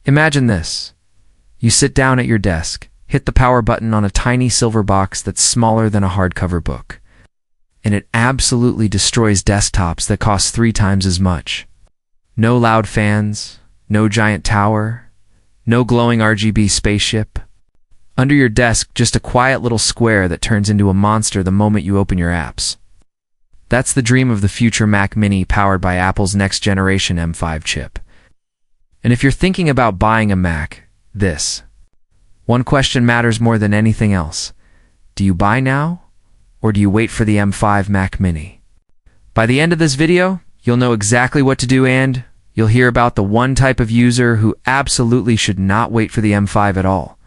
Imagine this. You sit down at your desk, hit the power button on a tiny silver box that's smaller than a hardcover book, and it absolutely destroys desktops that cost 3 times as much. No loud fans, no giant tower, no glowing RGB spaceship. Under your desk, just a quiet little square that turns into a monster the moment you open your apps. That's the dream of the future Mac Mini powered by Apple's next generation M5 chip. And if you're thinking about buying a Mac, this one question matters more than anything else. Do you buy now, or do you wait for the M5 Mac Mini? By the end of this video, you'll know exactly what to do, and you'll hear about the one type of user who absolutely should not wait for the M5 at all.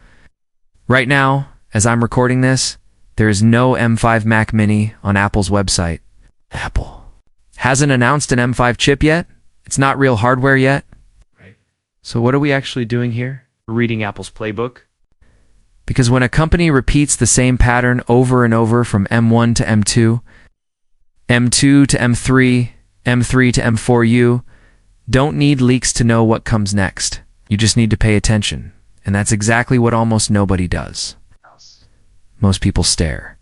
Right now, as I'm recording this, there is no M5 Mac Mini on Apple's website. Apple hasn't announced an M5 chip yet. It's not real hardware yet. Right. So what are we actually doing here? We're reading Apple's playbook. Because when a company repeats the same pattern over and over from M1 to M2, M2 to M3, M3 to M4, don't need leaks to know what comes next. You just need to pay attention. And that's exactly what almost nobody does. Most people stare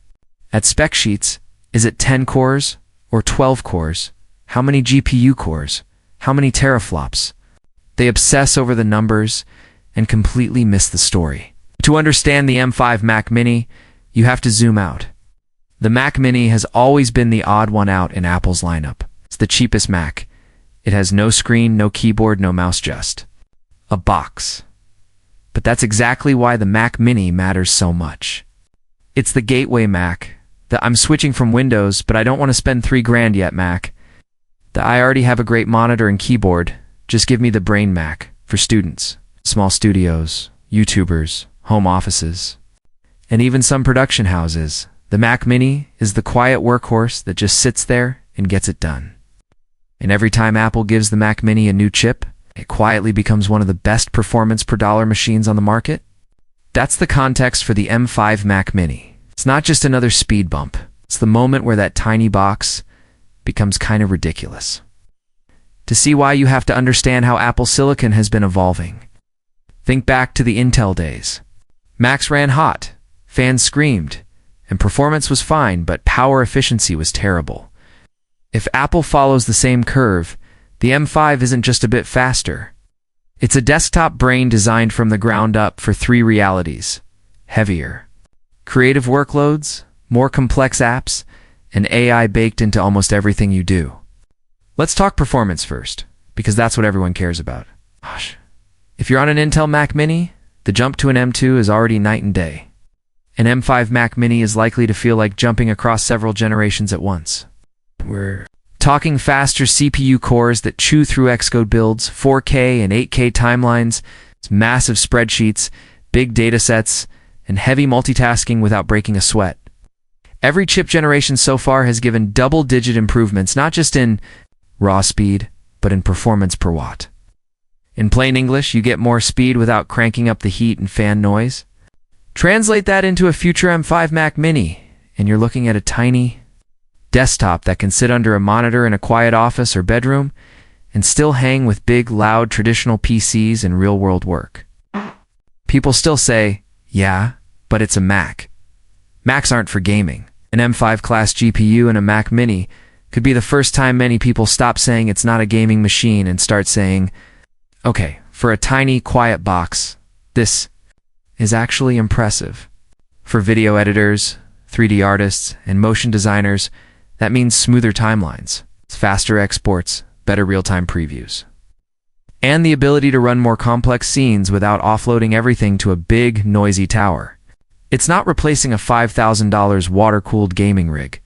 at spec sheets. Is it 10 cores or 12 cores? How many GPU cores? How many teraflops? They obsess over the numbers and completely miss the story. To understand the M5 Mac Mini, you have to zoom out. The Mac Mini has always been the odd one out in Apple's lineup. It's the cheapest Mac. It has no screen, no keyboard, no mouse, just a box. But that's exactly why the Mac Mini matters so much. It's the gateway Mac. The I'm switching from Windows, but I don't want to spend $3,000 yet Mac. The I already have a great monitor and keyboard. Just give me the Brain Mac for students, small studios, YouTubers, home offices, and even some production houses. The Mac Mini is the quiet workhorse that just sits there and gets it done. And every time Apple gives the Mac Mini a new chip, it quietly becomes one of the best performance per dollar machines on the market. That's the context for the M5 Mac Mini. It's not just another speed bump. It's the moment where that tiny box becomes kind of ridiculous. To see why, you have to understand how Apple Silicon has been evolving. Think back to the Intel days. Macs ran hot, fans screamed, and performance was fine, but power efficiency was terrible. If Apple follows the same curve, the M5 isn't just a bit faster. It's a desktop brain designed from the ground up for 3 realities: heavier creative workloads, more complex apps, and AI baked into almost everything you do. Let's talk performance first, because that's what everyone cares about. Gosh. If you're on an Intel Mac Mini, the jump to an M2 is already night and day. An M5 Mac Mini is likely to feel like jumping across several generations at once. We're talking faster CPU cores that chew through Xcode builds, 4K and 8K timelines, massive spreadsheets, big datasets, and heavy multitasking without breaking a sweat. Every chip generation so far has given double-digit improvements, not just in raw speed, but in performance per watt. In plain English, you get more speed without cranking up the heat and fan noise. Translate that into a future M5 Mac Mini, and you're looking at a tiny desktop that can sit under a monitor in a quiet office or bedroom and still hang with big, loud, traditional PCs and real-world work. People still say, yeah, but it's a Mac. Macs aren't for gaming. An M5 class GPU in a Mac Mini could be the first time many people stop saying it's not a gaming machine and start saying, okay, for a tiny, quiet box, this is actually impressive. For video editors, 3D artists, and motion designers, that means smoother timelines, faster exports, better real-time previews, and the ability to run more complex scenes without offloading everything to a big, noisy tower. It's not replacing a $5,000 water-cooled gaming rig,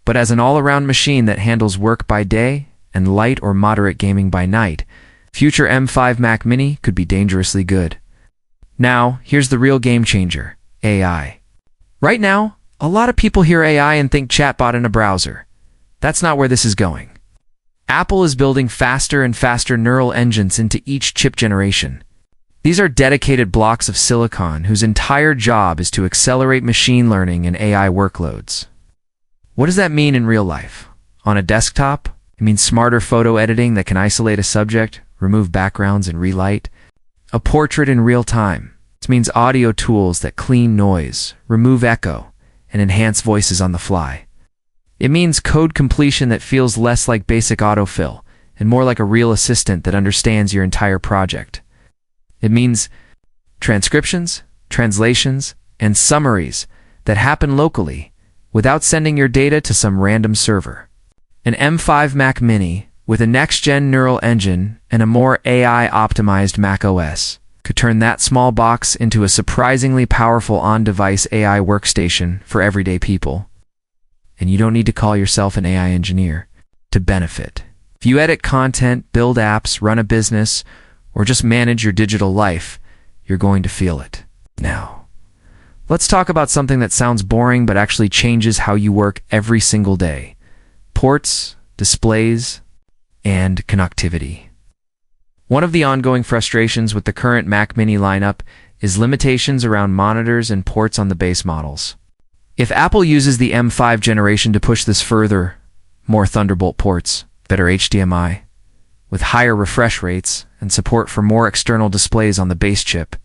but as an all-around machine that handles work by day and light or moderate gaming by night, future M5 Mac Mini could be dangerously good. Now, here's the real game changer: AI. Right now, a lot of people hear AI and think chatbot in a browser. That's not where this is going. Apple is building faster and faster neural engines into each chip generation. These are dedicated blocks of silicon whose entire job is to accelerate machine learning and AI workloads. What does that mean in real life? On a desktop, it means smarter photo editing that can isolate a subject, remove backgrounds, and relight. A portrait in real time. This means audio tools that clean noise, remove echo, and enhance voices on the fly. It means code completion that feels less like basic autofill and more like a real assistant that understands your entire project. It means transcriptions, translations, and summaries that happen locally without sending your data to some random server. An M5 Mac Mini with a next-gen neural engine and a more AI-optimized Mac OS could turn that small box into a surprisingly powerful on-device AI workstation for everyday people. And you don't need to call yourself an AI engineer to benefit. If you edit content, build apps, run a business, or just manage your digital life, you're going to feel it. Now, let's talk about something that sounds boring but actually changes how you work every single day. Ports, displays, and connectivity. One of the ongoing frustrations with the current Mac Mini lineup is limitations around monitors and ports on the base models. If Apple uses the M5 generation to push this further, more Thunderbolt ports, better HDMI, with higher refresh rates and support for more external displays on the base chip,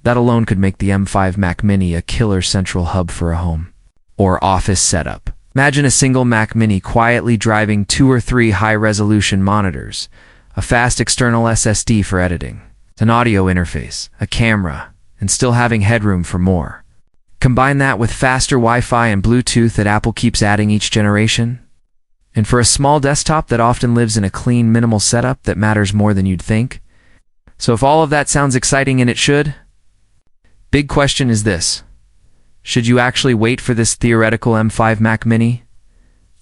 that alone could make the M5 Mac Mini a killer central hub for a home or office setup. Imagine a single Mac Mini quietly driving 2 or 3 high-resolution monitors, a fast external SSD for editing, an audio interface, a camera, and still having headroom for more. Combine that with faster Wi-Fi and Bluetooth that Apple keeps adding each generation, and for a small desktop that often lives in a clean, minimal setup that matters more than you'd think. So if all of that sounds exciting, and it should, big question is this: should you actually wait for this theoretical M5 Mac Mini?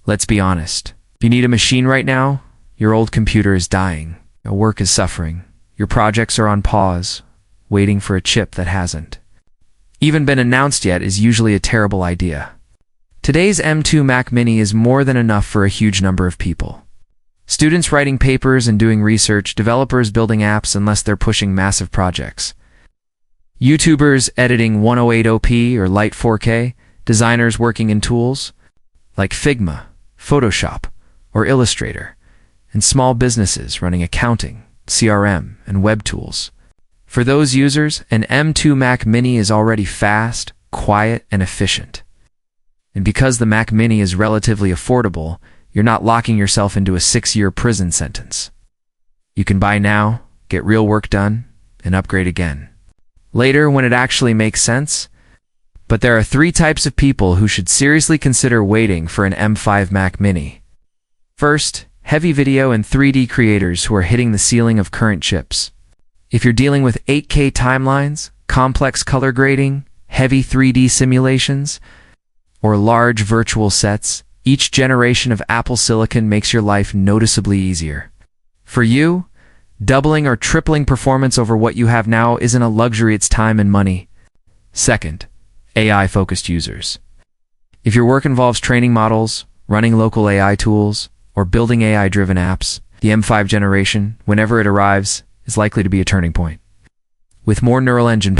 Let's be honest. If you need a machine right now, your old computer is dying, your work is suffering, your projects are on pause, waiting for a chip that hasn't even been announced yet is usually a terrible idea. Today's M2 Mac Mini is more than enough for a huge number of people. Students writing papers and doing research, developers building apps unless they're pushing massive projects, YouTubers editing 108p or light 4K, designers working in tools like Figma, Photoshop, or Illustrator, and small businesses running accounting, CRM, and web tools. For those users, an M2 Mac Mini is already fast, quiet, and efficient. And because the Mac Mini is relatively affordable, you're not locking yourself into a 6-year prison sentence. You can buy now, get real work done, and upgrade again later when it actually makes sense. But there are 3 types of people who should seriously consider waiting for an M5 Mac Mini. First, heavy video and 3D creators who are hitting the ceiling of current chips. If you're dealing with 8K timelines, complex color grading, heavy 3D simulations, or large virtual sets, each generation of Apple Silicon makes your life noticeably easier. For you, doubling or tripling performance over what you have now isn't a luxury, it's time and money. Second, AI-focused users. If your work involves training models, running local AI tools, or building AI-driven apps, the M5 generation, whenever it arrives, is likely to be a turning point. With more neural engine